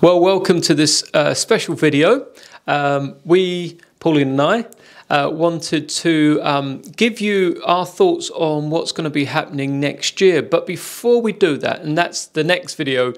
Well, welcome to this special video. Pauline and I, wanted to give you our thoughts on what's going to be happening next year. But before we do that, and that's the next video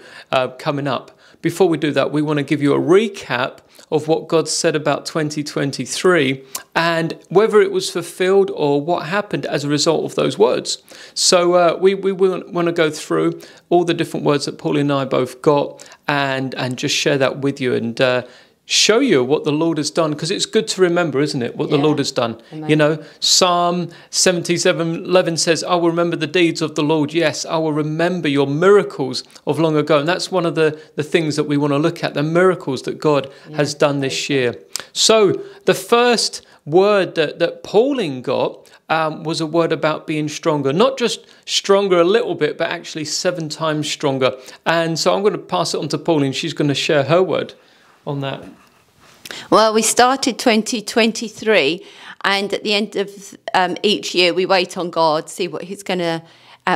coming up, before we do that, we want to give you a recap of what God said about 2023 and whether it was fulfilled or what happened as a result of those words. So we want to go through all the different words that Pauline and I both got and just share that with you and show you what the Lord has done, because it's good to remember, isn't it, what the Lord has done. Amen. You know, Psalm 77:11 says, I will remember the deeds of the Lord. Yes, I will remember your miracles of long ago. And that's one of the things that we want to look at, the miracles that God has done this year. So the first word that Pauline got was a word about being stronger, not just stronger a little bit, but actually 7 times stronger. And so I'm going to pass it on to Pauline. She's going to share her word on that. Well, we started 2023, and at the end of each year, we wait on God, see what He's going to,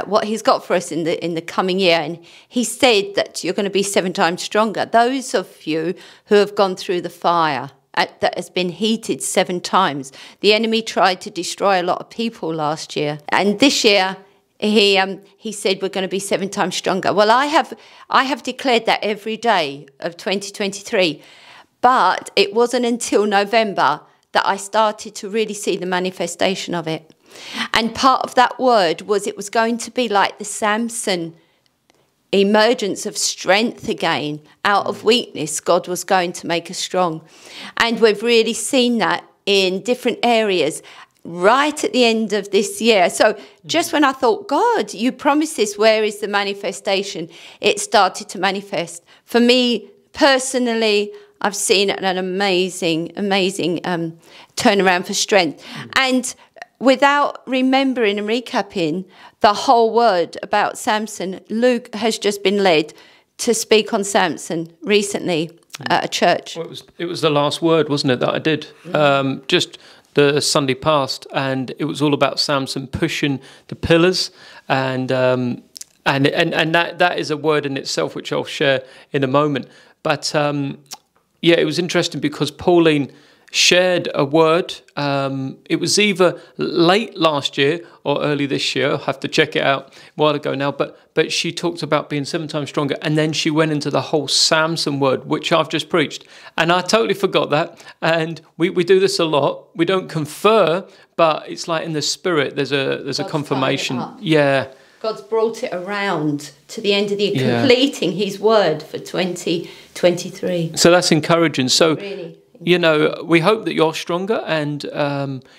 what He's got for us in the coming year. And He said that you're going to be 7 times stronger. Those of you who have gone through the fire that has been heated 7 times. The enemy tried to destroy a lot of people last year, and this year he said we're going to be 7 times stronger. Well, I have declared that every day of 2023. But it wasn't until November that I started to really see the manifestation of it. And part of that word was it was going to be like the Samson emergence of strength again. Out of weakness, God was going to make us strong. And we've really seen that in different areas right at the end of this year. So just when I thought, God, you promised this, where is the manifestation? It started to manifest. For me personally, I've seen an amazing turnaround for strength. And without remembering and recapping the whole word about Samson, Luke has just been led to speak on Samson recently at a church. Well, it was the last word, wasn't it, that I did? Just the Sunday past, and it was all about Samson pushing the pillars, and that is a word in itself, which I'll share in a moment. But yeah, it was interesting because Pauline shared a word. It was either late last year or early this year. I'll have to check it out a while ago now. But she talked about being 7 times stronger. And then she went into the whole Samson word, which I've just preached. And I totally forgot that. And we do this a lot. We don't confer, but it's like in the spirit, there's a confirmation. Yeah. God's brought it around to the end of the year, completing His word for 2023. So that's encouraging. So, really, you know, we hope that you're stronger, and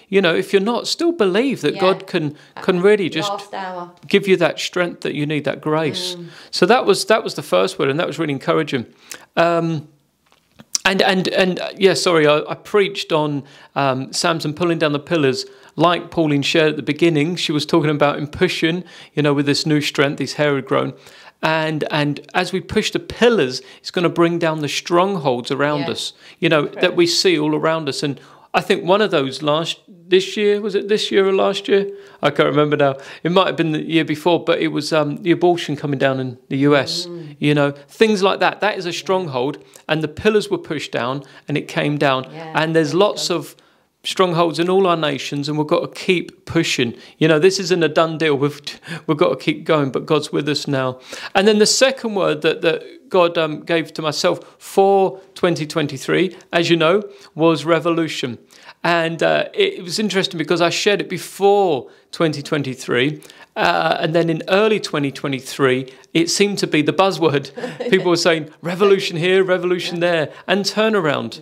you know, if you're not, still believe that God can really just give you that strength that you need, that grace. So that was the first word, and that was really encouraging. And yeah, sorry, I preached on Samson pulling down the pillars. Like Pauline shared at the beginning, she was talking about him pushing, you know, with this new strength, his hair had grown. And as we push the pillars, it's going to bring down the strongholds around us, you know, that we see all around us. And I think one of those this year, was it this year or last year? I can't remember now. It might have been the year before, but it was the abortion coming down in the US, you know, things like that. That is a stronghold, and the pillars were pushed down and it came down. And there's lots of strongholds in all our nations, and we've got to keep pushing. You know, this isn't a done deal. We've got to keep going, but God's with us now. And then the second word that God gave to myself for 2023, as you know, was revolution. And it was interesting because I shared it before 2023, and then in early 2023, it seemed to be the buzzword. People were saying revolution here, revolution there, and turnaround.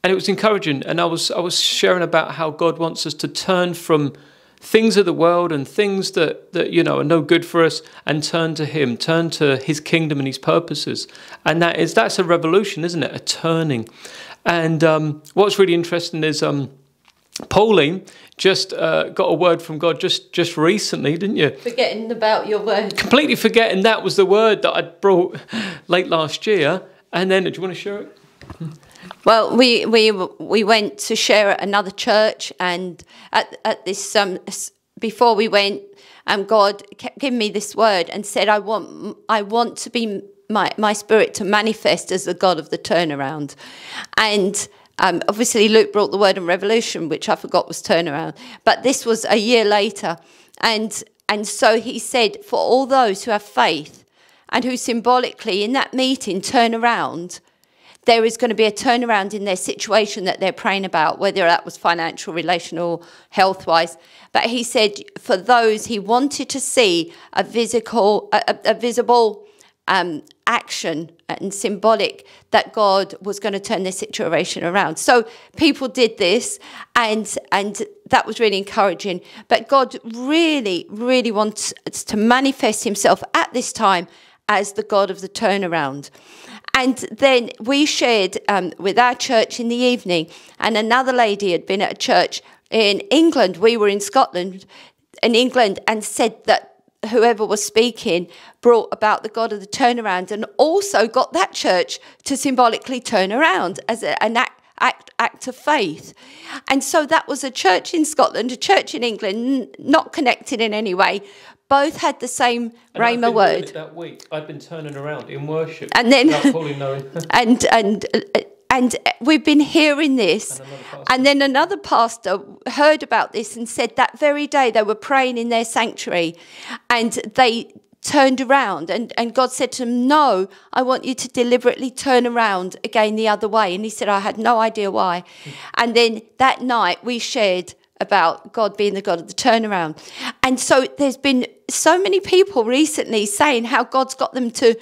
And it was encouraging, and I was sharing about how God wants us to turn from things of the world and things that you know are no good for us, and turn to Him, turn to His kingdom and His purposes. And that's a revolution, isn't it? A turning. And what's really interesting is Pauline just got a word from God just recently, didn't you? Forgetting about your word. Completely forgetting that was the word that I'd brought late last year. And then, do you want to share it? Well, we went to share at another church, and at this before we went, God kept giving me this word and said, I want to be my spirit to manifest as the God of the turnaround. And obviously Luke brought the word in Revolution, which I forgot was turnaround. But this was a year later. And so he said, for all those who have faith and who symbolically in that meeting turn around, there is going to be a turnaround in their situation that they're praying about, whether that was financial, relational, health-wise. But he said for those, he wanted to see a visible action and symbolic that God was going to turn their situation around. So people did this, and that was really encouraging. But God really, really wants to manifest himself at this time as the God of the turnaround. And then we shared with our church in the evening, and another lady had been at a church in England. We were in Scotland, in England, and said that whoever was speaking brought about the God of the turnaround, and also got that church to symbolically turn around as an act of faith. And so that was a church in Scotland, a church in England, not connected in any way. Both had the same Rhema word. That week, I've been turning around in worship, and then without fully knowing. and we've been hearing this, and then another pastor heard about this and said that very day they were praying in their sanctuary, and they turned around, and God said to him, no, I want you to deliberately turn around again the other way. And he said, I had no idea why. And then that night we shared about God being the God of the turnaround. And so there's been so many people recently saying how God's got them to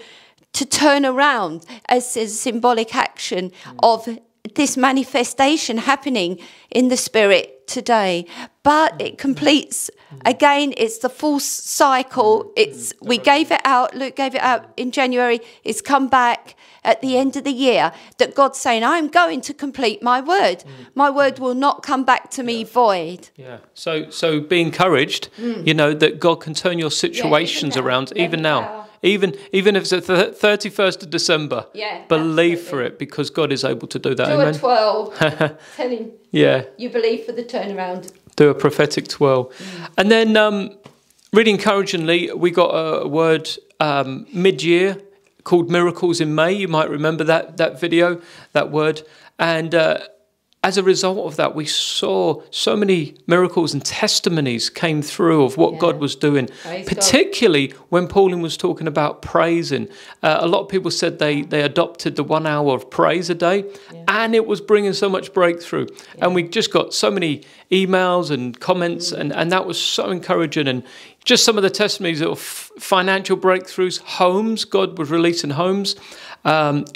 turn around as a symbolic action of this manifestation happening in the spirit today. But it completes, again, it's the full cycle. We gave it out, Luke gave it out in January, it's come back at the end of the year, that God's saying, I'm going to complete my word. My word will not come back to me void. Yeah. So be encouraged, you know, that God can turn your situations around even now. Even if it's the 31st of December, believe for it, because God is able to do that. Do a 12, tell him you believe for the turnaround. Do a prophetic 12. And then really encouragingly, we got a word mid-year called Miracles in May. You might remember that video, that word. And as a result of that, we saw so many miracles and testimonies came through of what God was doing, particularly when Pahline was talking about praising. A lot of people said they adopted the 1 hour of praise a day, and it was bringing so much breakthrough. And we just got so many emails and comments, and that was so encouraging. And just some of the testimonies of financial breakthroughs, homes, God was releasing homes,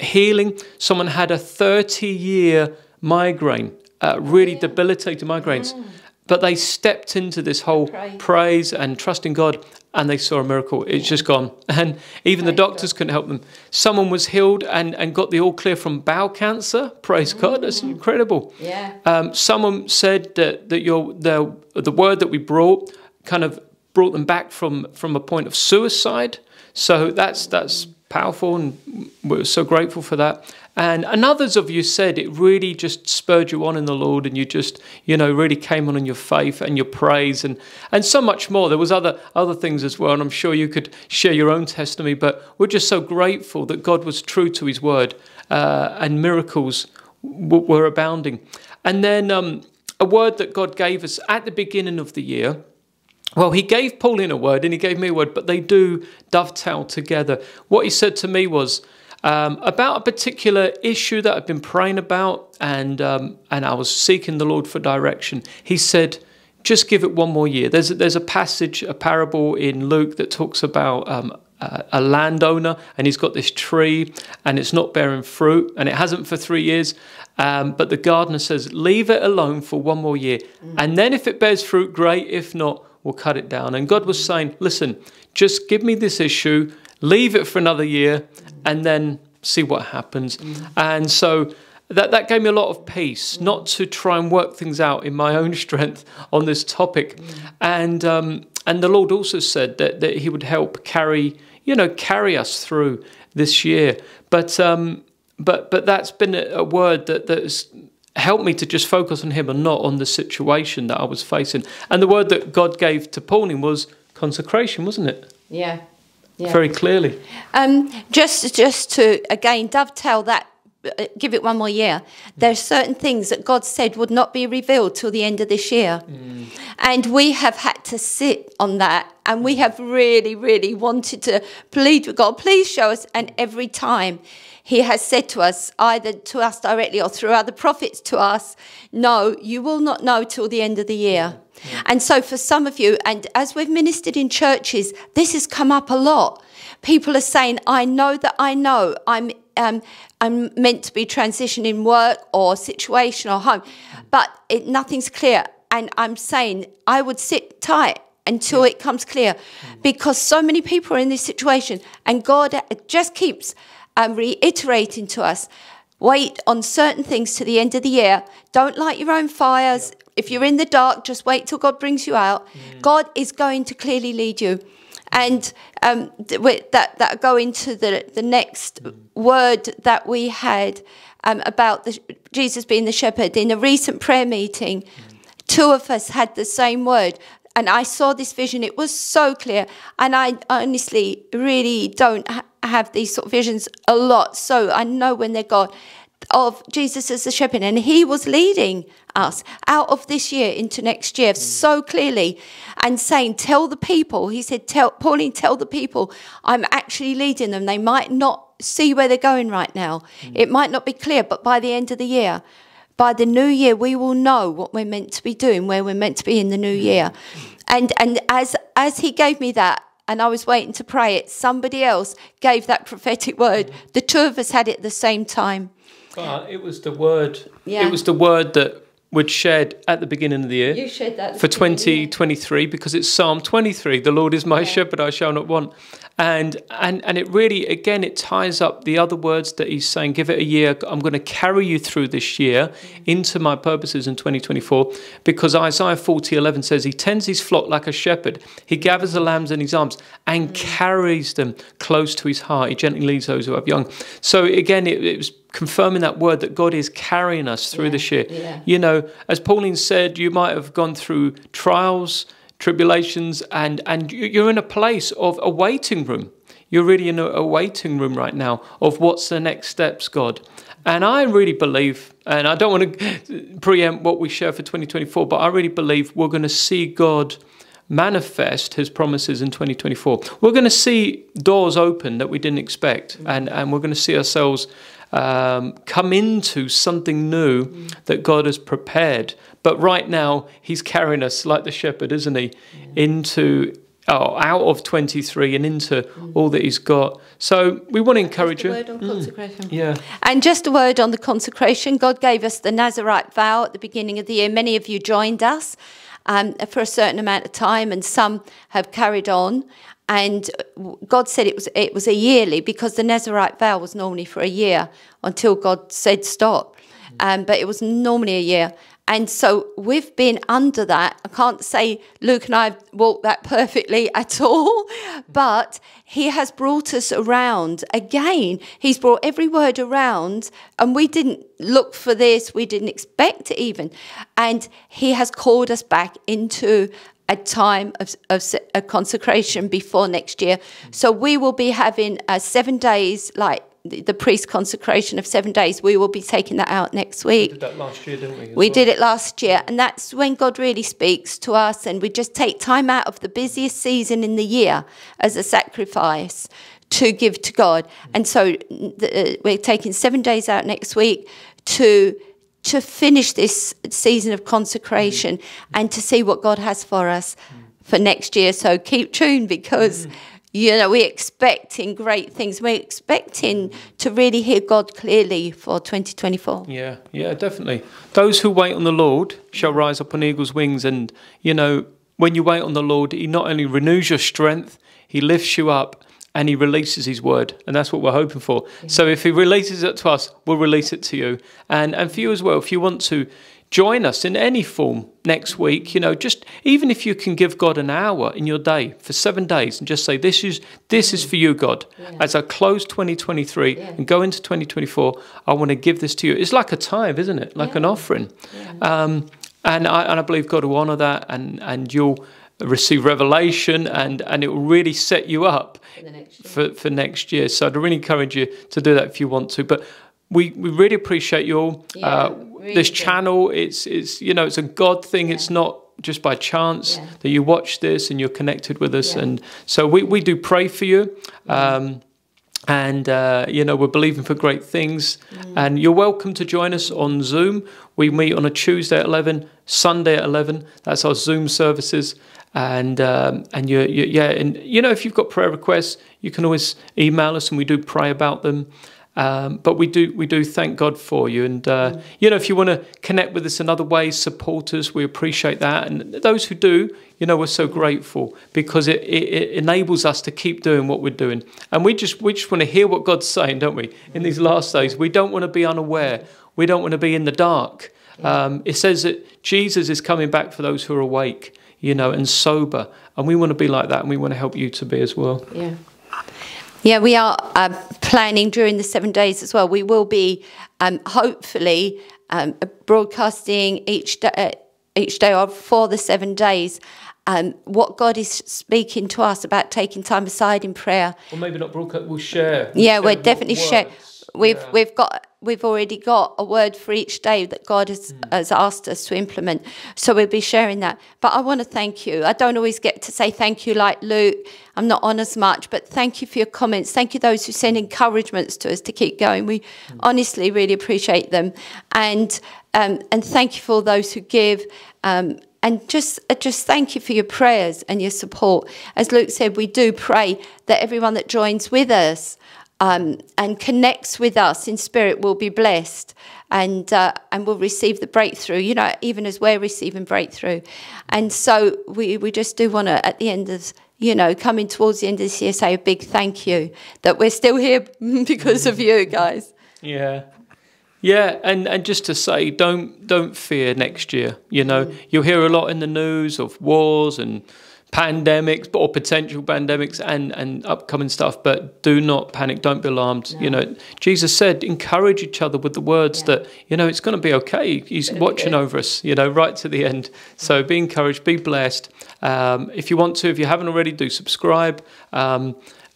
healing. Someone had a 30-year migraine, really debilitating migraines. But they stepped into this whole praise and trusting God, and they saw a miracle. It's just gone. And even the doctors couldn't help them. Someone was healed and got the all clear from bowel cancer. Praise God. That's incredible. Someone said that the word that we brought kind of brought them back from a point of suicide. So that's powerful, and we're so grateful for that. And others of you said it really just spurred you on in the Lord, and you just, you know, really came on in your faith and your praise and so much more. There was other things as well, and I'm sure you could share your own testimony, but we're just so grateful that God was true to his word, and miracles were abounding. And then a word that God gave us at the beginning of the year. Well, he gave Pahline a word and he gave me a word, but they do dovetail together. What he said to me was about a particular issue that I've been praying about, and I was seeking the Lord for direction. He said, just give it 1 more year. There's a passage, a parable in Luke that talks about a landowner, and he's got this tree and it's not bearing fruit, and it hasn't for 3 years. But the gardener says, leave it alone for 1 more year. And then if it bears fruit, great. If not, we'll cut it down. And God was saying, listen, just give me this issue, leave it for another year, and then see what happens. And so that gave me a lot of peace, not to try and work things out in my own strength on this topic. And the Lord also said that he would help carry us through this year. But that's been a word that's helped me to just focus on him and not on the situation that I was facing. And the word that God gave to Pahline was consecration, wasn't it? Yeah. very clearly. Just to, again, dovetail that, give it one more year. There's certain things that God said would not be revealed till the end of this year. And we have had to sit on that, and we have really, really wanted to plead with God, please show us. And every time he has said to us, either to us directly or through other prophets to us, no, you will not know till the end of the year. And so for some of you, and as we've ministered in churches, this has come up a lot. People are saying, I know I'm meant to be transitioning work or situation or home, but nothing's clear. And I'm saying I would sit tight until it comes clear, because so many people are in this situation, and God just keeps reiterating to us, wait on certain things to the end of the year. Don't light your own fires. If you're in the dark, just wait till God brings you out. God is going to clearly lead you. And that go into the next word that we had about Jesus being the shepherd. In a recent prayer meeting, two of us had the same word. And I saw this vision. It was so clear. And I honestly really don't have these sort of visions a lot. So I know when they're God, of Jesus as the shepherd. And he was leading us out of this year into next year so clearly, and saying, tell the people. He said, Pauline, tell the people I'm actually leading them. They might not see where they're going right now. It might not be clear, but by the end of the year, by the new year, we will know what we're meant to be doing, where we're meant to be in the new year. And as he gave me that, and I was waiting to pray it, somebody else gave that prophetic word. The two of us had it at the same time. It was the word. It was the word that we'd shared at the beginning of the year. You shared that for 2023, because it's Psalm 23. The Lord is my shepherd; I shall not want. And it really, again, it ties up the other words that he's saying. Give it a year. I'm going to carry you through this year into my purposes in 2024. Because Isaiah 40:11 says, he tends his flock like a shepherd. He gathers the lambs in his arms and carries them close to his heart. He gently leads those who have young. So again, it was confirming that word that God is carrying us through this year. You know, as Pauline said, you might have gone through trials, tribulations, and you're in a place of a waiting room. You're really in a waiting room right now of what's the next steps, God. And I really believe, and I don't want to preempt what we share for 2024, but I really believe we're going to see God manifest his promises in 2024. We're going to see doors open that we didn't expect, and we're going to see ourselves come into something new that God has prepared. But right now, he's carrying us like the shepherd, isn't he, into out of 23 and into all that he's got. So we want to encourage you. Just a word on consecration. And just a word on the consecration. God gave us the Nazarite vow at the beginning of the year. Many of you joined us for a certain amount of time, and some have carried on. And God said it was a yearly, because the Nazarite vow was normally for a year until God said stop. But it was normally a year. And so we've been under that. I can't say Luke and I have walked that perfectly at all, but he has brought us around again. He's brought every word around, and we didn't look for this. We didn't expect it even. And he has called us back into a time of a consecration before next year. So we will be having 7 days, like the priest consecration of 7 days. We will be taking that out next week. We did that last year, didn't we? We did it last year, and that's when God really speaks to us, and we just take time out of the busiest season in the year as a sacrifice to give to God. And so we're taking 7 days out next week to finish this season of consecration and to see what God has for us for next year. So keep tuned, because you know, we're expecting great things. We're expecting to really hear God clearly for 2024. Yeah, definitely. Those who wait on the Lord shall rise up on eagle's wings. And, you know, when you wait on the Lord, he not only renews your strength, he lifts you up and he releases his word. And that's what we're hoping for. Yeah. So if he releases it to us, we'll release it to you. And for you as well, if you want to join us in any form next week, you know, just even if you can give God an hour in your day for 7 days and just say, this is for you, God. As I close 2023 and go into 2024, I want to give this to you. It's like a tithe, isn't it? Like an offering. And I believe God will honour that, and you'll receive revelation, and it will really set you up for next year. So I'd really encourage you to do that if you want to. But we really appreciate you all. Really this channel, it's it's a God thing. It's not just by chance that you watch this and you're connected with us. And so we do pray for you. And we're believing for great things. And you're welcome to join us on Zoom. We meet on a Tuesday at 11, Sunday at 11. That's our Zoom services. And if you've got prayer requests, you can always email us, and we do pray about them. But we do thank God for you. And if you want to connect with us in other ways, support us, we appreciate that. And those who do, we're so grateful, because it enables us to keep doing what we're doing. And we just want to hear what God's saying, don't we? In these last days, we don't want to be unaware. We don't want to be in the dark. It says that Jesus is coming back for those who are awake, and sober. And we want to be like that, and we want to help you to be as well. Yeah, we are planning during the 7 days as well. We will be hopefully broadcasting each day for the 7 days what God is speaking to us about taking time aside in prayer. Or maybe not broadcast, we'll share. We'll definitely share. We've already got a word for each day that God has asked us to implement. So we'll be sharing that. But I want to thank you. I don't always get to say thank you like Luke. I'm not on as much, but thank you for your comments. Thank you those who send encouragements to us to keep going. We honestly really appreciate them. And thank you for all those who give. And just thank you for your prayers and your support. As Luke said, we do pray that everyone that joins with us and connects with us in spirit will be blessed and will receive the breakthrough, even as we're receiving breakthrough. And so we just do want to, at the end of, coming towards the end of this year, say a big thank you that we're still here because of you guys. Yeah, and just to say, don't fear next year. You'll hear a lot in the news of wars and pandemics, or potential pandemics, and upcoming stuff, but do not panic, don't be alarmed. No. Jesus said, encourage each other with the words that, it's going to be okay. He's watching over us, right to the end. So be encouraged, be blessed. If you want to, if you haven't already, do subscribe.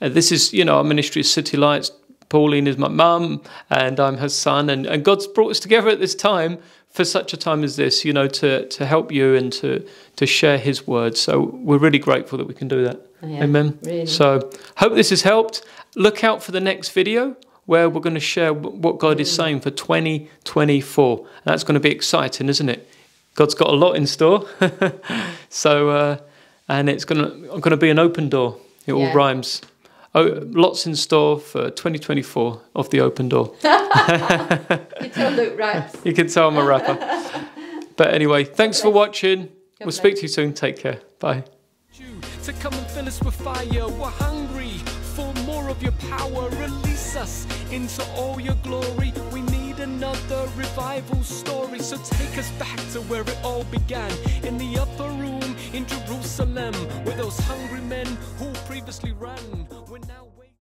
This is, our ministry is City Lights. Pahline is my mum, and I'm her son, and God's brought us together at this time for such a time as this, to help you and to share his word. So we're really grateful that we can do that. Amen. Really. So hope this has helped. Look out for the next video where we're going to share what God is saying for 2024. And that's going to be exciting, isn't it? God's got a lot in store. So, and it's going to be an open door. It all rhymes. Oh, lots in store for 2024 of the open door. You can tell Luke raps. You can tell I'm a rapper. But anyway, thanks for watching. We'll speak to you soon. Take care. Bye. To come and fill us with fire. We're hungry for more of your power. Release us into all your glory. We need another revival story. So take us back to where it all began. In the upper room in Jerusalem, where those hungry men who previously ran were now